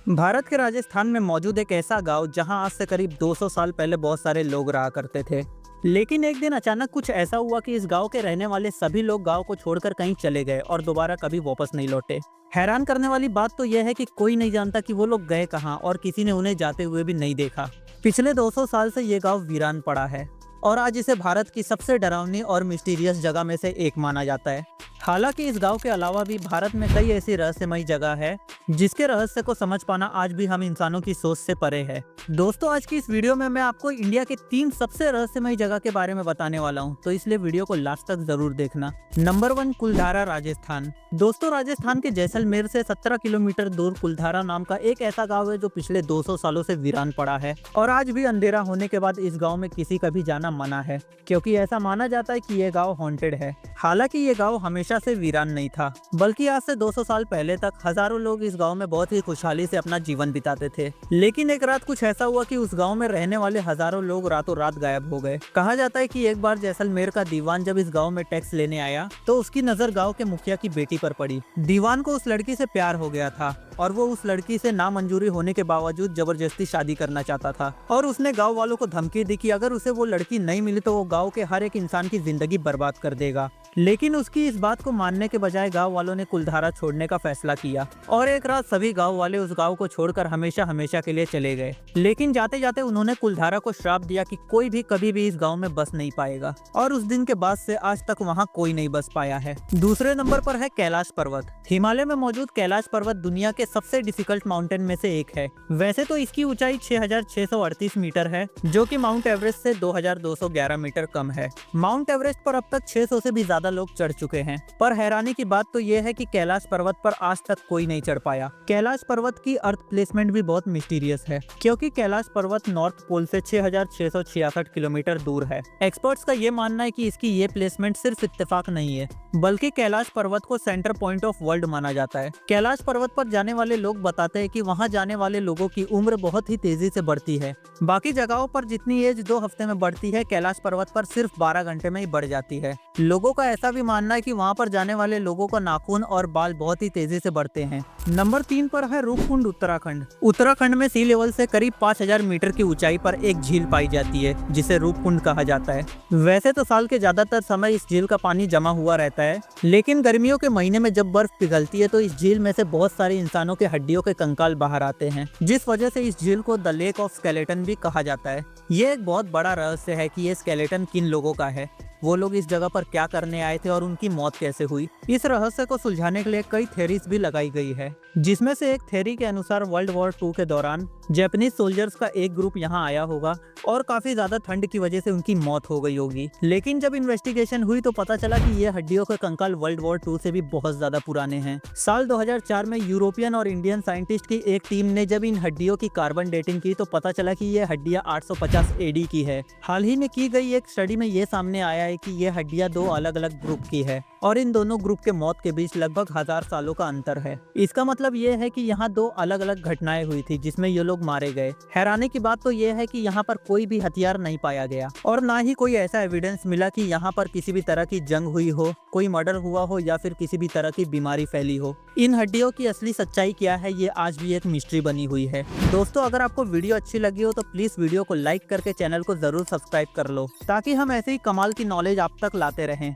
भारत के राजस्थान में मौजूद एक ऐसा गांव जहां आज से करीब 200 साल पहले बहुत सारे लोग रहा करते थे। लेकिन एक दिन अचानक कुछ ऐसा हुआ कि इस गांव के रहने वाले सभी लोग गांव को छोड़कर कहीं चले गए और दोबारा कभी वापस नहीं लौटे। हैरान करने वाली बात तो यह है कि कोई नहीं जानता कि वो लोग गए कहां और किसी ने उन्हें जाते हुए भी नहीं देखा। पिछले 200 साल से ये गांव वीरान पड़ा है और आज इसे भारत की सबसे डरावनी और मिस्टीरियस जगह में से एक माना जाता है। हालांकि इस गांव के अलावा भी भारत में कई ऐसी रहस्यमयी जगह है जिसके रहस्य को समझ पाना आज भी हम इंसानों की सोच से परे है। दोस्तों, आज की इस वीडियो में मैं आपको इंडिया के 3 सबसे रहस्यमयी जगह के बारे में बताने वाला हूं, तो इसलिए वीडियो को लास्ट तक जरूर देखना। नंबर 1, कुलधारा, राजस्थान। दोस्तों, राजस्थान के जैसलमेर से 17 किलोमीटर दूर कुलधारा नाम का एक ऐसा गाँव है जो पिछले 200 सालों से वीरान पड़ा है और आज भी अंधेरा होने के बाद इस गाँव में किसी का भी जाना मना है, क्योंकि ऐसा माना जाता है कि यह गाँव हॉन्टेड है। हालांकि ये गाँव हमेशा से वीरान नहीं था, बल्कि आज से 200 साल पहले तक हजारों लोग इस गांव में बहुत ही खुशहाली से अपना जीवन बिताते थे। लेकिन एक रात कुछ ऐसा हुआ कि उस गांव में रहने वाले हजारों लोग रातों रात गायब हो गए। कहा जाता है कि एक बार जैसलमेर का दीवान जब इस गांव में टैक्स लेने आया तो उसकी नजर गांव के मुखिया की बेटी पर पड़ी। दीवान को उस लड़की से प्यार हो गया था और वो उस लड़की से नामंजूरी होने के बावजूद जबरदस्ती शादी करना चाहता था और उसने गांव वालों को धमकी दी कि अगर उसे वो लड़की नहीं मिली तो वो गांव के हर एक इंसान की जिंदगी बर्बाद कर देगा। लेकिन उसकी इस बात को मानने के बजाय गांव वालों ने कुलधारा छोड़ने का फैसला किया और एक रात सभी गांव वाले उस गांव को छोड़कर हमेशा हमेशा के लिए चले गए। लेकिन जाते जाते उन्होंने कुलधारा को श्राप दिया कि कोई भी कभी भी इस गांव में बस नहीं पाएगा और उस दिन के बाद से आज तक वहां कोई नहीं बस पाया है। दूसरे नंबर पर है कैलाश पर्वत। हिमालय में मौजूद कैलाश पर्वत दुनिया के सबसे डिफिकल्ट माउंटेन में से एक है। वैसे तो इसकी ऊंचाई 6638 मीटर है, जो कि माउंट एवरेस्ट से 2211 मीटर कम है। माउंट एवरेस्ट पर अब तक 600 से भी ज्यादा लोग चढ़ चुके हैं, पर हैरानी की बात तो यह है कि कैलाश पर्वत पर आज तक कोई नहीं चढ़ पाया। कैलाश पर्वत की अर्थ प्लेसमेंट भी बहुत मिस्टीरियस है, क्योंकि कैलाश पर्वत नॉर्थ पोल से 6666 किलोमीटर दूर है। एक्सपर्ट्स का ये मानना है कि इसकी ये प्लेसमेंट सिर्फ इत्तेफाक नहीं है, बल्कि कैलाश पर्वत को सेंटर पॉइंट ऑफ वर्ल्ड माना जाता है। कैलाश पर्वत पर जाने वाले लोग बताते हैं कि वहां जाने वाले लोगों की उम्र बहुत ही तेजी से बढ़ती है। बाकी जगहों पर जितनी एज 2 हफ्ते में बढ़ती है, कैलाश पर्वत पर सिर्फ 12 घंटे में ही बढ़ जाती है। लोगों का ऐसा भी मानना है कि वहां पर जाने वाले लोगों का नाखून और बाल बहुत ही तेजी से बढ़ते हैं। नंबर 3 पर है रूपकुंड, उत्तराखंड। उत्तराखंड में सी लेवल से करीब 5000 मीटर की ऊंचाई पर एक झील पाई जाती है जिसे रूपकुंड कहा जाता है। वैसे तो साल के ज्यादातर समय इस झील का पानी जमा हुआ रहता है, लेकिन गर्मियों के महीने में जब बर्फ पिघलती है तो इस झील में से बहुत सारे इंसानों के हड्डियों के कंकाल बाहर आते हैं, जिस वजह से इस झील को द लेक ऑफ स्केलेटन भी कहा जाता है। ये एक बहुत बड़ा रहस्य है कि ये स्केलेटन किन लोगों का है, वो लोग इस जगह पर क्या करने आए थे और उनकी मौत कैसे हुई। इस रहस्य को सुलझाने के लिए कई थ्योरीज भी लगाई गई है, जिसमें से एक थ्योरी के अनुसार वर्ल्ड वॉर 2 के दौरान जापानीज सोल्जर्स का एक ग्रुप यहाँ आया होगा और काफी ज्यादा ठंड की वजह से उनकी मौत हो गई होगी। लेकिन जब इन्वेस्टिगेशन हुई तो पता चला कि ये हड्डियों के कंकाल वर्ल्ड वॉर 2 से भी बहुत ज्यादा पुराने हैं। साल 2004 में यूरोपियन और इंडियन साइंटिस्ट की एक टीम ने जब इन हड्डियों की कार्बन डेटिंग की तो पता चला कि ये हड्डियां 850 एडी की है। हाल ही में की गई एक स्टडी में ये सामने आया है कि ये हड्डियां 2 अलग अलग ग्रुप की है और इन दोनों ग्रुप के मौत के बीच लगभग 1000 सालों का अंतर है। इसका मतलब ये है कि यहाँ 2 अलग अलग घटनाएं हुई थी जिसमें ये लोग मारे गए। हैरानी की बात तो ये है कि यहाँ पर कोई भी हथियार नहीं पाया गया और ना ही कोई ऐसा एविडेंस मिला कि यहाँ पर किसी भी तरह की जंग हुई हो, कोई मर्डर हुआ हो या फिर किसी भी तरह की बीमारी फैली हो। इन हड्डियों की असली सच्चाई क्या है, ये आज भी एक मिस्ट्री बनी हुई है। दोस्तों, अगर आपको वीडियो अच्छी लगी हो तो प्लीज वीडियो को लाइक करके चैनल को जरूर सब्सक्राइब कर लो, ताकि हम ऐसे ही कमाल की नॉलेज आप तक लाते रहें।